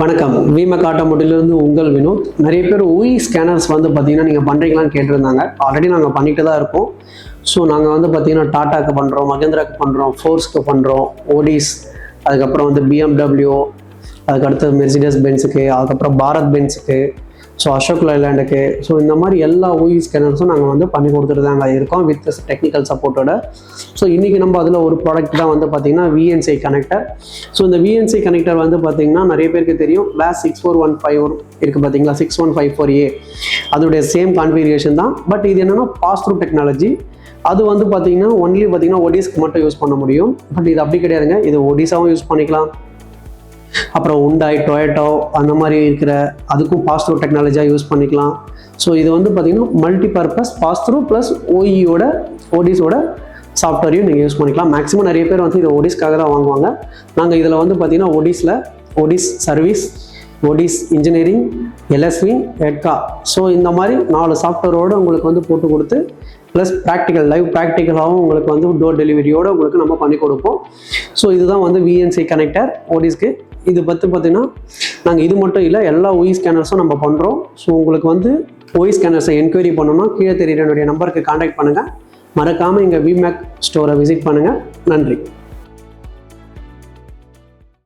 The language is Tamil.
வணக்கம். விமேக் ஆட்டோமோட்டிவ்லேருந்து உங்கள் வினோத். நிறைய பேர் UI ஸ்கேனர்ஸ் வந்து பார்த்தீங்கன்னா நீங்கள் பண்ணுறீங்களான்னு கேட்டிருந்தாங்க. ஆல்ரெடி நாங்கள் பண்ணிட்டு தான் இருக்கோம். ஸோ நாங்கள் வந்து பார்த்தீங்கன்னா டாட்டாக்கு பண்ணுறோம், மகேந்திராக்கு பண்ணுறோம், ஃபோர்ஸ்க்கு பண்ணுறோம், ஓடிஸ், அதுக்கப்புறம் வந்து BMW, அதுக்கடுத்து மெர்சிடஸ் பென்ஸுக்கு, அதுக்கப்புறம் பாரத் பென்ஸுக்கு, ஸோ அசோக் லைலாண்டுக்கு, ஸோ இந்த மாதிரி எல்லா UI ஸ்கேனர்ஸும் நாங்கள் வந்து பண்ணி கொடுத்துட்டு தாங்க இருக்கோம் வித் டெக்னிக்கல் சப்போர்ட்டோட. ஸோ இன்றைக்கி நம்ம அதில் ஒரு ப்ராடக்ட் தான் வந்து பார்த்திங்கன்னா VNC கனெக்டர். ஸோ இந்த VNC கனெக்டர் வந்து பார்த்திங்கன்னா நிறைய பேருக்கு தெரியும், VAS 6415 இருக்குது பார்த்தீங்களா, 6154A அதோடைய சேம் கான்ஃபிகரேஷன் தான். பட் இது என்னென்னா பாஸ் த்ரூ டெக்னாலஜி. அது வந்து பார்த்திங்கன்னா ஒன்லி பார்த்திங்கன்னா ஒடிஸ்க்கு மட்டும் யூஸ் பண்ண முடியும். பட் இது அப்படி கிடையாதுங்க, இது ஒடிஸாவும் யூஸ் பண்ணிக்கலாம், அப்புறம் உண்டாய், டொயோட்டோ அந்த மாதிரி இருக்கிற அதுக்கும் பாஸ் த்ரூ டெக்னாலஜியாக யூஸ் பண்ணிக்கலாம். ஸோ இது வந்து பார்த்திங்கன்னா multi purpose pass through plus ஓடிஸோட சாஃப்ட்வேரையும் நீங்கள் யூஸ் பண்ணிக்கலாம். மேக்ஸிமம் நிறைய பேர் வந்து இது ஓடிஸ்க்காக தான் வாங்குவாங்க. நாங்கள் இதில் வந்து பார்த்திங்கன்னா Otis service, Otis engineering, LSV, EDCA, so இந்த மாதிரி 4 சாஃப்ட்வேரோடு உங்களுக்கு வந்து போட்டு கொடுத்து ப்ளஸ் லைவ் ப்ராக்டிக்கலாகவும் உங்களுக்கு வந்து டோர் டெலிவரியோடு உங்களுக்கு நம்ம பண்ணி கொடுப்போம். ஸோ இதுதான் வந்து VNC கனெக்டர் ஓடிஸ்க்கு. இது பார்த்தீங்கன்னா நாங்கள் இது மட்டும் இல்லை, எல்லா UI ஸ்கேனர்ஸும் நம்ம பண்ணுறோம். ஸோ உங்களுக்கு வந்து UI ஸ்கேனர்ஸை என்கொயரி பண்ணணும்னா கீழே தெரியுற என்னுடைய நம்பருக்கு கான்டாக்ட் பண்ணுங்கள். மறக்காமல் எங்கள் விமேக் ஸ்டோரை விசிட் பண்ணுங்கள். நன்றி.